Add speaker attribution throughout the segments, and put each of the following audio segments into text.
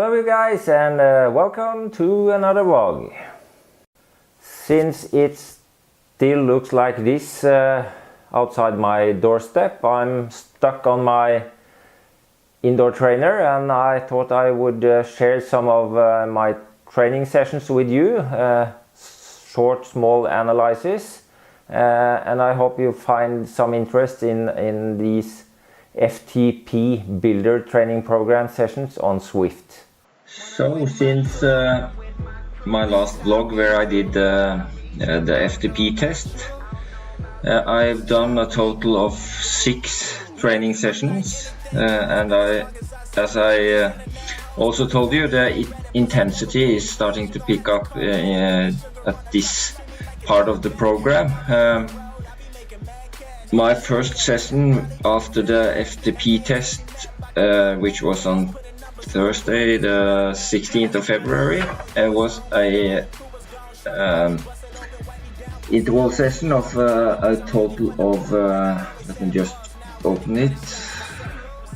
Speaker 1: Hello you guys, and welcome to another vlog. Since it still looks like this outside my doorstep, I'm stuck on my indoor trainer, and I thought I would share some of my training sessions with you, short small analysis, and I hope you find some interest in these FTP builder training program sessions on Zwift. So since my last vlog where I did the FTP test, I've done a total of 6 training sessions, and as I also told you, the intensity is starting to pick up at this part of the program. My first session after the FTP test, which was on Thursday the 16th of February, was a interval session of a total of, let me just open it,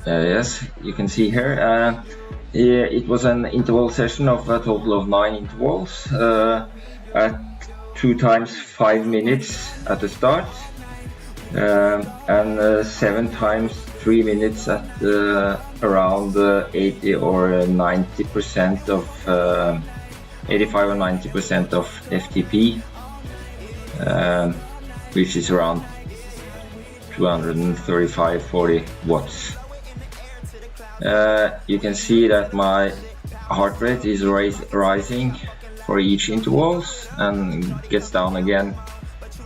Speaker 1: yes, you can see here, it was an interval session of a total of 9 intervals, at 2 times 5 minutes at the start, and 7 times 3 minutes at around 80 or 90% of 85 or 90% of FTP, which is around 235-40 watts. You can see that my heart rate is rising for each intervals and gets down again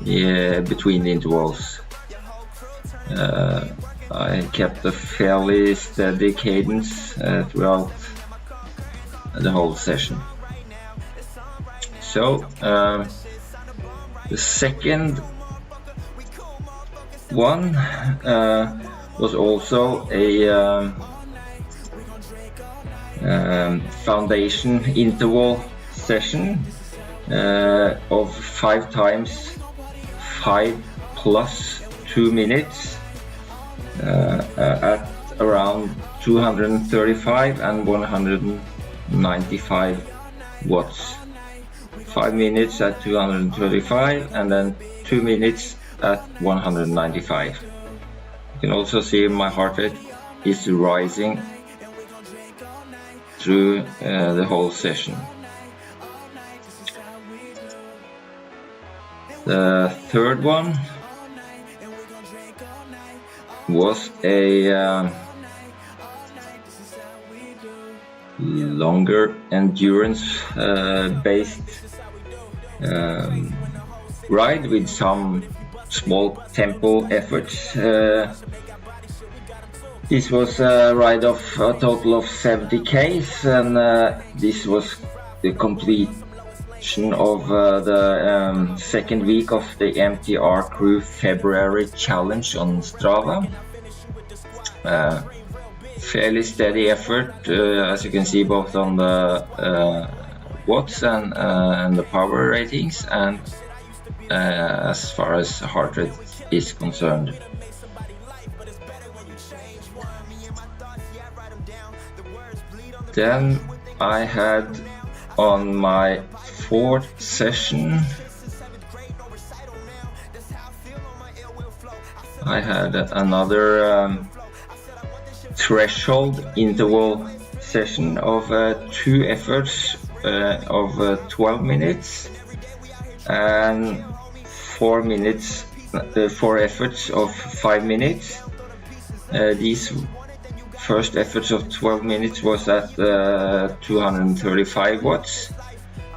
Speaker 1: between the intervals. I kept a fairly steady cadence throughout the whole session. So the second one was also a foundation interval session of 5 times 5 plus 2 minutes at around 235 and 195 watts. 5 minutes at 235 and then 2 minutes at 195. You can also see my heart rate is rising through the whole session. The third one was a longer endurance based ride with some small tempo efforts. This was a ride of a total of 70 k's, and this was the completion of the second week of the MTR Crew February Challenge on Strava. Fairly steady effort, as you can see, both on the watts and the power ratings, and as far as heart rate is concerned. Then I had on my 4th session, I had another threshold interval session of 2 efforts of 12 minutes and 4 minutes, 4 efforts of 5 minutes. These first efforts of 12 minutes was at 235 watts,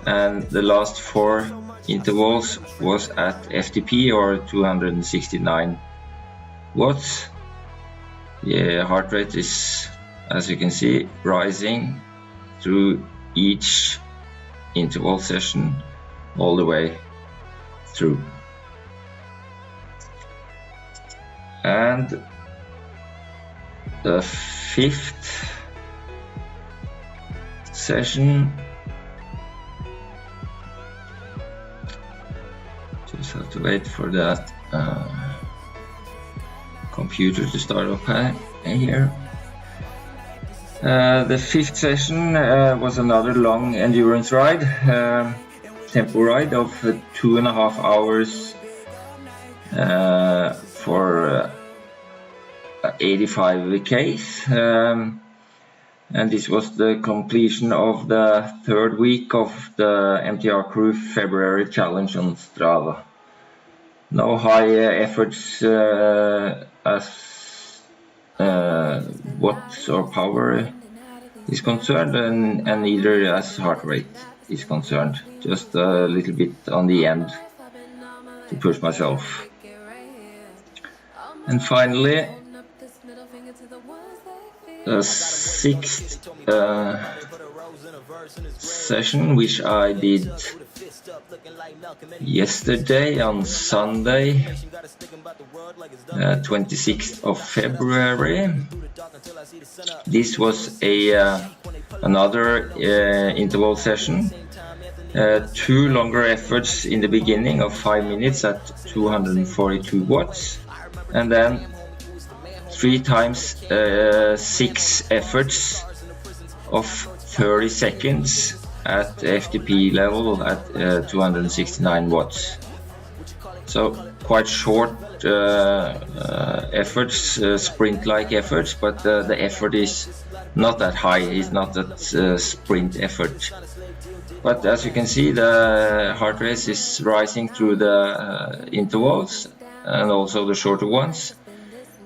Speaker 1: and the last 4 intervals was at FTP or 269 watts. The heart rate is, as you can see, rising through each interval session all the way through. And the 5th session, just have to wait for the computer to start up here. The fifth session was another long endurance ride, tempo ride of 2.5 hours for 85 Ks. And this was the completion of the third week of the MTR Crew February Challenge on Strava. No high efforts as watts or power is concerned, and neither as heart rate is concerned. Just a little bit on the end to push myself. And finally, the sixth session, which I did yesterday on Sunday, 26th of February. This was another interval session. Two longer efforts in the beginning of 5 minutes at 242 watts, and then 3 times 6 efforts of 30 seconds at FTP level at 269 watts. So quite short efforts, sprint-like efforts, but the effort is not that high, it's not that sprint effort. But as you can see, the heart rate is rising through the intervals and also the shorter ones,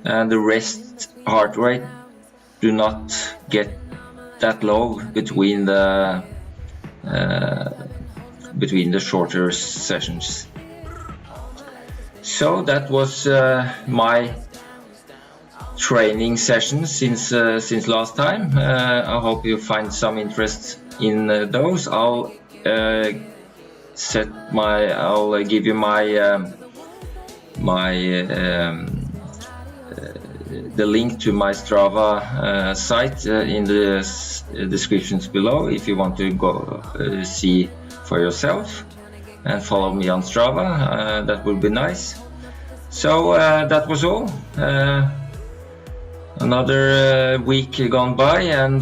Speaker 1: and the rest heart rate do not get that low between the shorter sessions. So that was my training session since last time. I hope you find some interest in those. I'll give you the link to my Strava site in the descriptions below if you want to go see for yourself and follow me on Strava. That would be nice. So that was all. Another week gone by, and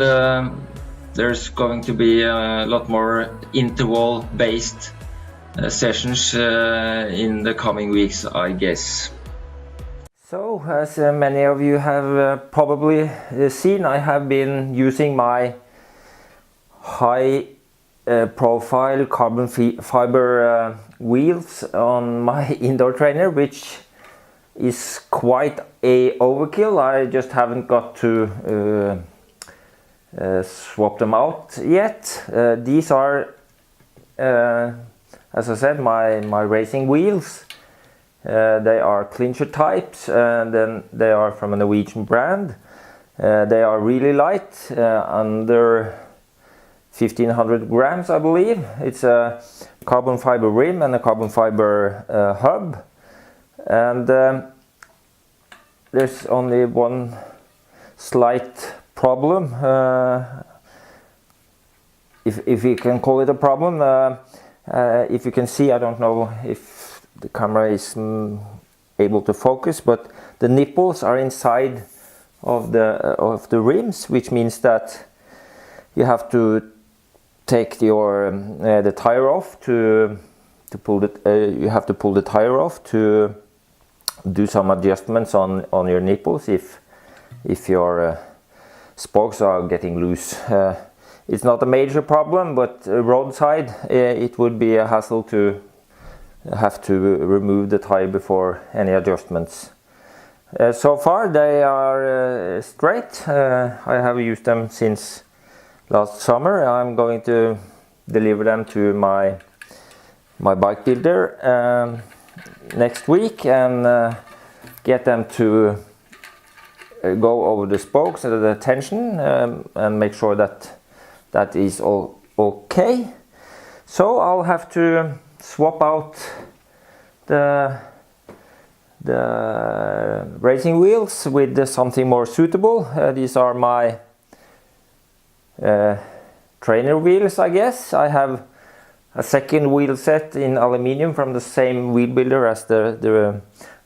Speaker 1: there's going to be a lot more interval based sessions in the coming weeks, I guess. So, as many of you have probably seen, I have been using my high profile carbon fiber wheels on my indoor trainer, which is quite a overkill. I just haven't got to swap them out yet. These are, as I said, my racing wheels. They are clincher types, and then they are from a Norwegian brand. They are really light, under 1500 grams, I believe. It's a carbon fiber rim and a carbon fiber hub, and there's only one slight problem, if you can call it a problem. If you can see, I don't know if the camera is able to focus, but the nipples are inside of the rims, which means that you have to take the tire off to pull the you have to pull the tire off to do some adjustments on your nipples if your spokes are getting loose. It's not a major problem, but roadside it would be a hassle to have to remove the tire before any adjustments. So far they are straight. I have used them since last summer. I'm going to deliver them to my bike builder next week and get them to go over the spokes and the tension and make sure that is all okay. So I'll have to swap out the racing wheels with something more suitable. These are my trainer wheels, I guess. I have a second wheel set in aluminium from the same wheel builder as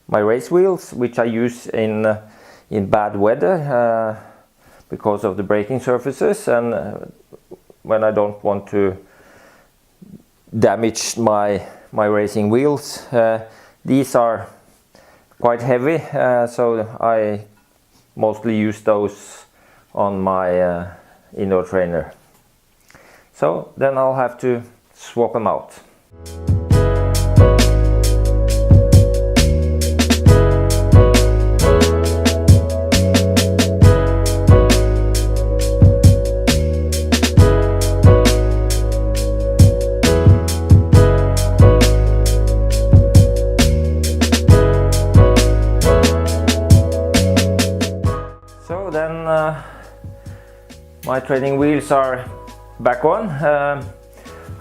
Speaker 1: my race wheels, which I use in bad weather. because of the braking surfaces, and when I don't want to damage my racing wheels. These are quite heavy, so I mostly use those on my indoor trainer. So then I'll have to swap them out. So then my training wheels are back on.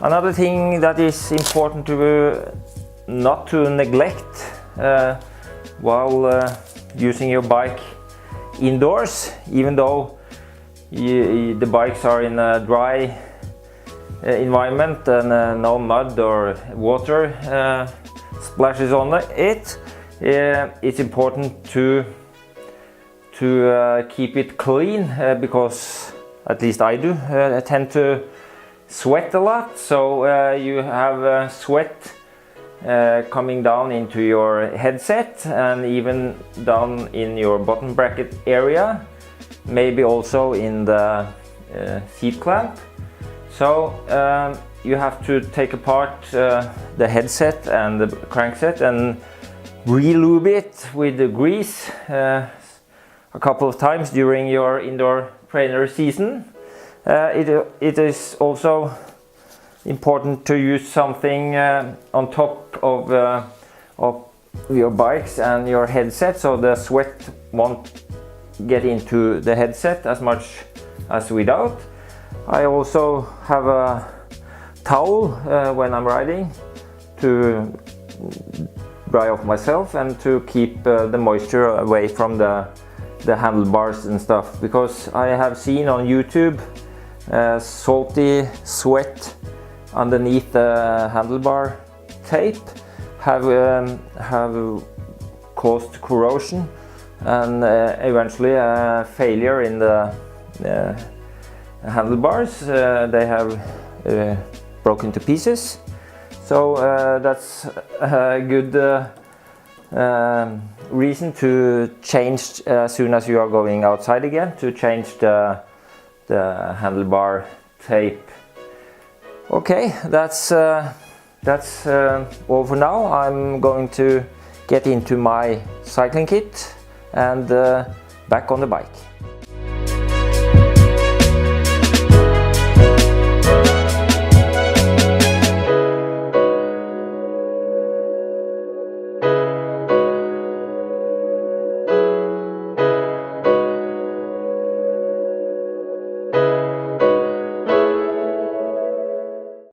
Speaker 1: Another thing that is important to not to neglect while using your bike indoors, even though the bikes are in a dry environment and no mud or water splashes on it, it's important to keep it clean, because at least I do tend to sweat a lot, so you have sweat coming down into your headset and even down in your bottom bracket area, maybe also in the seat clamp. So you have to take apart the headset and the crankset and re-lube it with the grease a couple of times during your indoor trainer season. It is also important to use something on top of your bikes and your headset, so the sweat won't get into the headset as much as without. I also have a towel when I'm riding to dry off myself and to keep the moisture away from the handlebars and stuff, because I have seen on YouTube salty sweat underneath the handlebar tape have caused corrosion and eventually a failure in the handlebars. They have broken to pieces. So that's a good reason to change as soon as you are going outside again, to change the handlebar tape. Okay, that's all for now. I'm going to get into my cycling kit and back on the bike.